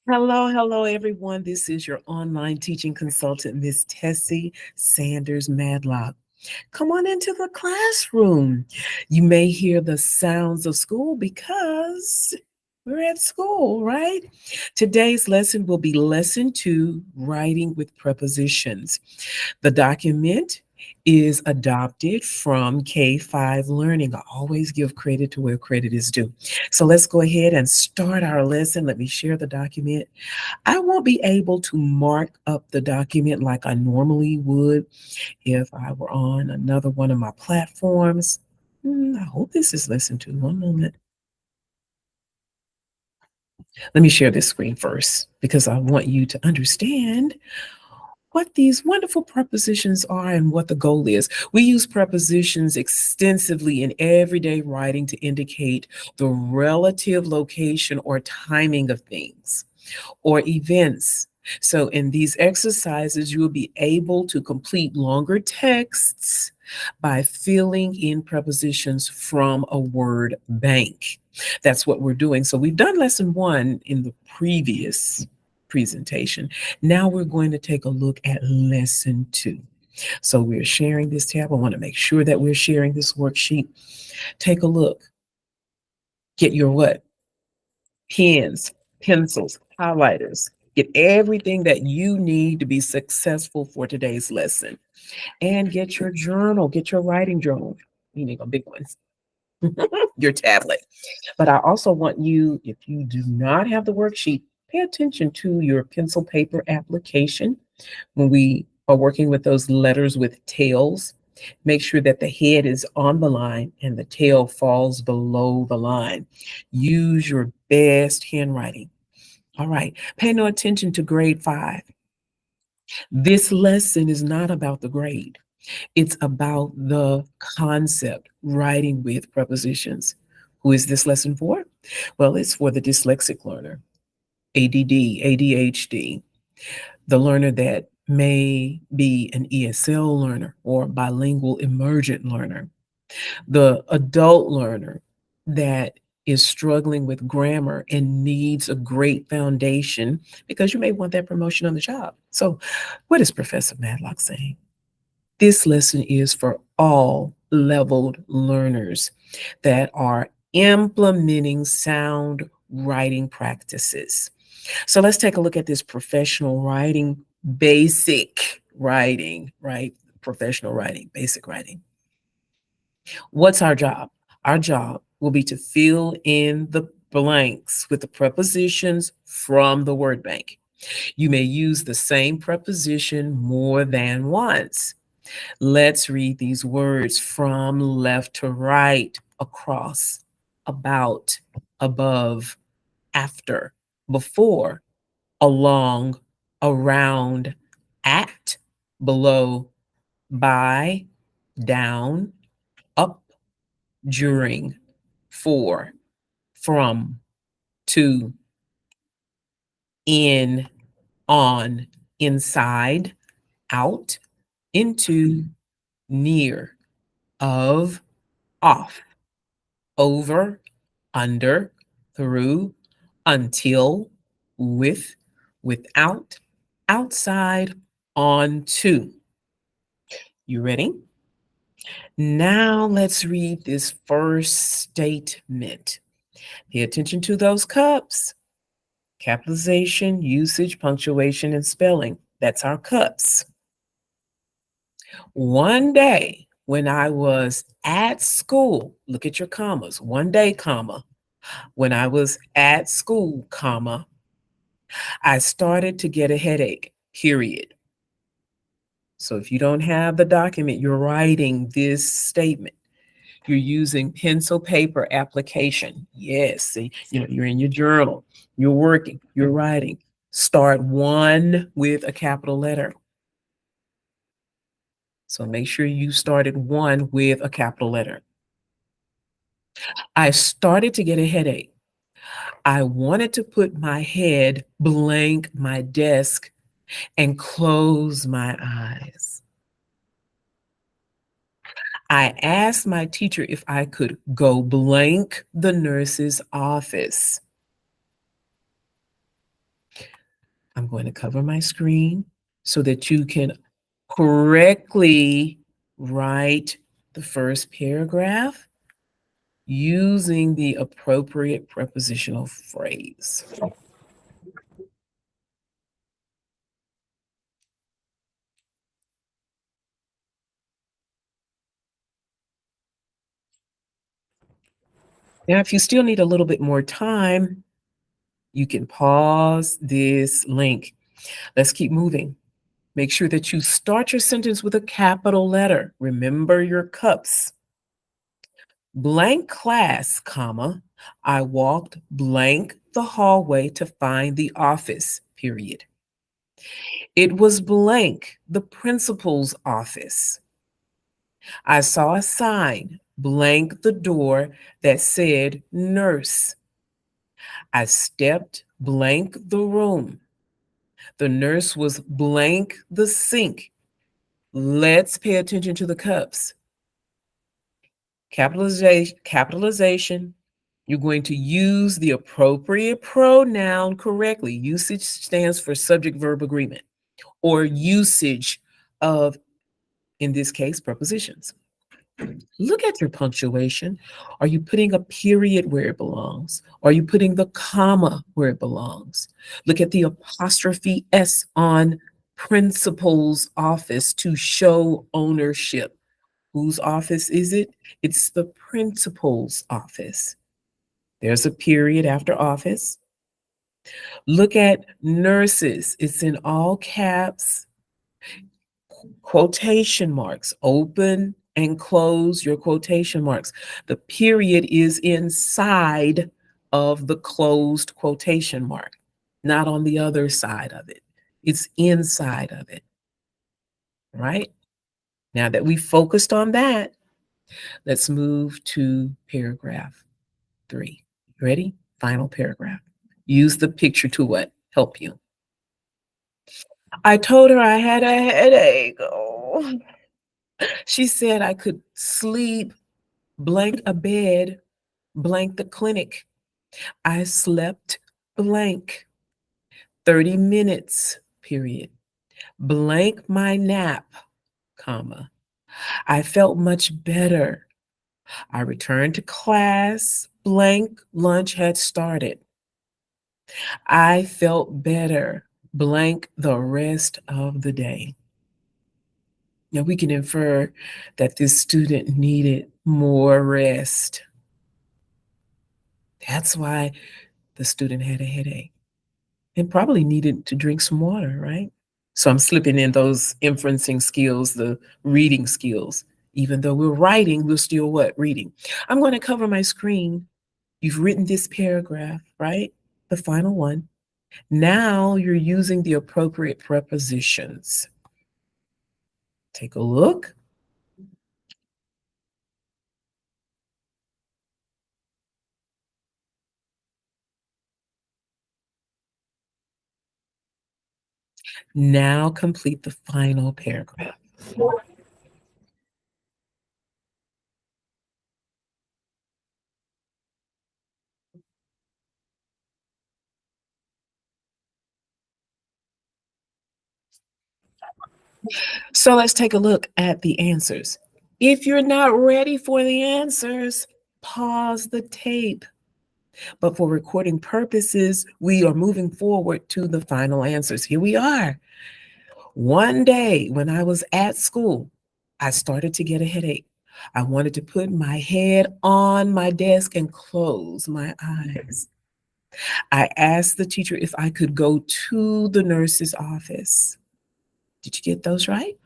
Hello, hello, everyone. This is your online teaching consultant, Miss Tessie Sanders Madlock. Come on into the classroom. You may hear the sounds of school because we're at school, right? Today's lesson will be lesson two, writing with prepositions. The document is adopted from K5 Learning. I always give credit to where credit is due. So let's go ahead and start our lesson. Let me share the document. I won't be able to mark up the document like I normally would if I were on another one of my platforms. I hope this is listened to. One moment. Let me share this screen first because I want you to understand what these wonderful prepositions are and what the goal is. We use prepositions extensively in everyday writing to indicate the relative location or timing of things or events. So, in these exercises, you will be able to complete longer texts by filling in prepositions from a word bank. That's what we're doing. So, we've done lesson one in the previous presentation. Now, we're going to take a look at lesson two. So, we're sharing this tab. I want to make sure that we're sharing this worksheet. Take a look. Get your what? Pens, pencils, highlighters. Get everything that you need to be successful for today's lesson. And get your journal, get your writing journal. You need a big one, your tablet. But I also want you, if you do not have the worksheet, pay attention to your pencil paper application when we are working with those letters with tails. Make sure that the head is on the line and the tail falls below the line. Use your best handwriting. All right, pay no attention to grade 5. This lesson is not about the grade, it's about the concept, writing with prepositions. Who is this lesson for? Well, it's for the dyslexic learner, ADD, ADHD, the learner that may be an ESL learner or bilingual emergent learner, the adult learner that is struggling with grammar and needs a great foundation because you may want that promotion on the job. So, what is Professor Madlock saying? This lesson is for all leveled learners that are implementing sound writing practices. So let's take a look at this professional writing, basic writing, right? Professional writing, basic writing. What's our job? Our job will be to fill in the blanks with the prepositions from the word bank. You may use the same preposition more than once. Let's read these words from left to right, across, about, above, after, before, along, around, at, below, by, down, up, during, for, from, to, in, on, inside, out, into, near, of, off, over, under, through, until, with, without, outside, on to. You ready? Now let's read this first statement. Pay attention to those cups. Capitalization, usage, punctuation, and spelling. That's our cups. One day when I was at school, look at your commas. One day, comma. When I was at school, comma, I started to get a headache, period. So if you don't have the document, you're writing this statement. You're using pencil paper application. Yes, see, you're in your journal, you're working, you're writing. Start one with a capital letter. So make sure you started one with a capital letter. I started to get a headache. I wanted to put my head blank my desk and close my eyes. I asked my teacher if I could go blank the nurse's office. I'm going to cover my screen so that you can correctly write the first paragraph using the appropriate prepositional phrase. Now, if you still need a little bit more time, you can pause this link. Let's keep moving. Make sure that you start your sentence with a capital letter. Remember your cups. Blank class, comma, I walked blank the hallway to find the office, period. It was blank the principal's office. I saw a sign blank the door that said nurse. I stepped blank the room. The nurse was blank the sink. Let's pay attention to the cups. Capitalization. You're going to use the appropriate pronoun correctly. Usage stands for subject verb agreement or usage of, in this case, prepositions. Look at your punctuation. Are you putting a period where it belongs? Are you putting the comma where it belongs? Look at the apostrophe S on principal's office to show ownership. Whose office is it? It's the principal's office. There's a period after office. Look at nurses. It's in all caps, quotation marks. Open and close your quotation marks. The period is inside of the closed quotation mark, not on the other side of it. It's inside of it, right? Now that we focused on that, let's move to paragraph 3. Ready? Final paragraph. Use the picture to what? Help you. I told her I had a headache. Oh. She said I could sleep, blank a bed, blank the clinic. I slept blank 30 minutes, period. Blank my nap, comma. I felt much better. I returned to class, blank lunch had started. I felt better, blank the rest of the day. Now we can infer that this student needed more rest. That's why the student had a headache and probably needed to drink some water, right? So I'm slipping in those inferencing skills, the reading skills. Even though we're writing, we're still what? Reading. I'm going to cover my screen. You've written this paragraph, right? The final one. Now you're using the appropriate prepositions. Take a look. Now complete the final paragraph. So let's take a look at the answers. If you're not ready for the answers, pause the tape. But for recording purposes, we are moving forward to the final answers. Here we are. One day when I was at school, I started to get a headache. I wanted to put my head on my desk and close my eyes. I asked the teacher if I could go to the nurse's office. Did you get those right?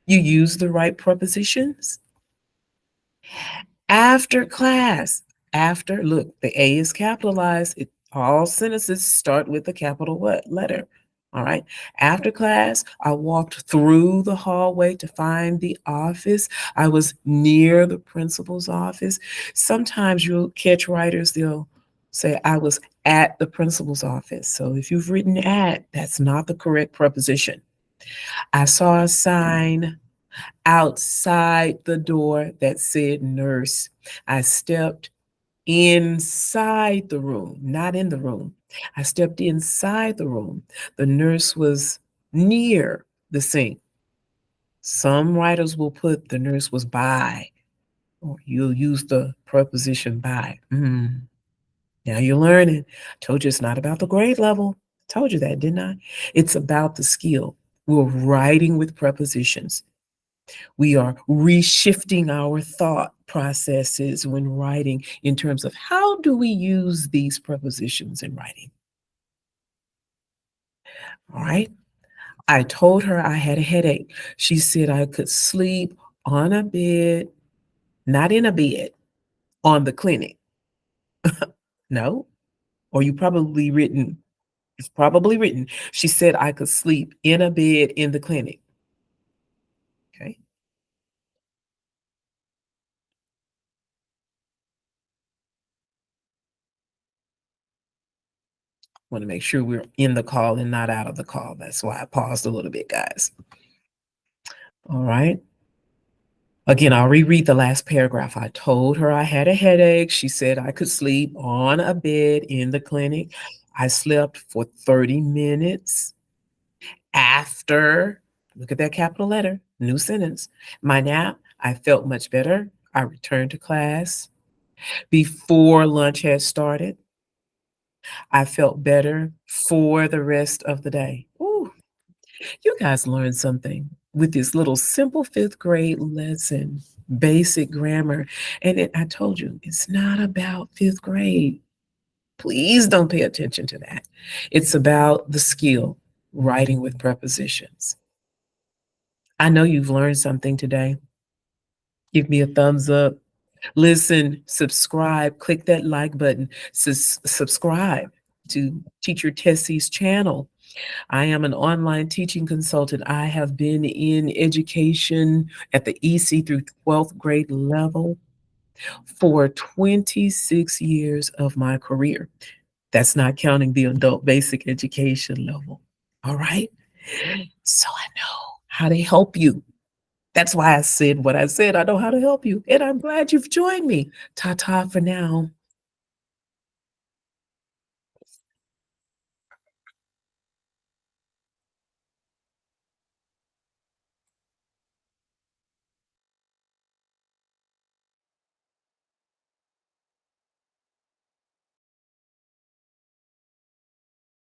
You used the right prepositions? After class, after, look, the A is capitalized. All sentences start with a capital what? Letter. All right. After class, I walked through the hallway to find the office. I was near the principal's office. Sometimes you'll catch writers, they'll say, I was at the principal's office. So if you've written at, that's not the correct preposition. I saw a sign outside the door that said nurse. I stepped inside the room, not in the room. I stepped inside the room. The nurse was near the sink. Some writers will put the nurse was by, or you'll use the preposition by. Now you're learning. Told you it's not about the grade level. Told you that, didn't I? It's about the skill. We're writing with prepositions. We are reshifting our thought processes when writing in terms of how do we use these prepositions in writing. All right. I told her I had a headache. She said I could sleep on a bed, not in a bed, on the clinic. No, or you probably written, it's probably written. She said I could sleep in a bed in the clinic. Okay. Want to make sure we're in the call and not out of the call. That's why I paused a little bit, guys. All right. Again, I'll reread the last paragraph. I told her I had a headache. She said I could sleep on a bed in the clinic. I slept for 30 minutes after, look at that capital letter, new sentence, my nap. I felt much better. I returned to class. Before lunch had started, I felt better for the rest of the day. Ooh, you guys learned something with this little simple fifth grade lesson, basic grammar. And I told you, it's not about fifth grade. Please don't pay attention to that. It's about the skill, writing with prepositions. I know you've learned something today. Give me a thumbs up. Listen, subscribe, click that like button, subscribe to Teacher Tessie's channel. I am an online teaching consultant. I have been in education at the EC through 12th grade level for 26 years of my career. That's not counting the adult basic education level. All right. So I know how to help you. That's why I said what I said. I know how to help you. And I'm glad you've joined me. Ta ta for now.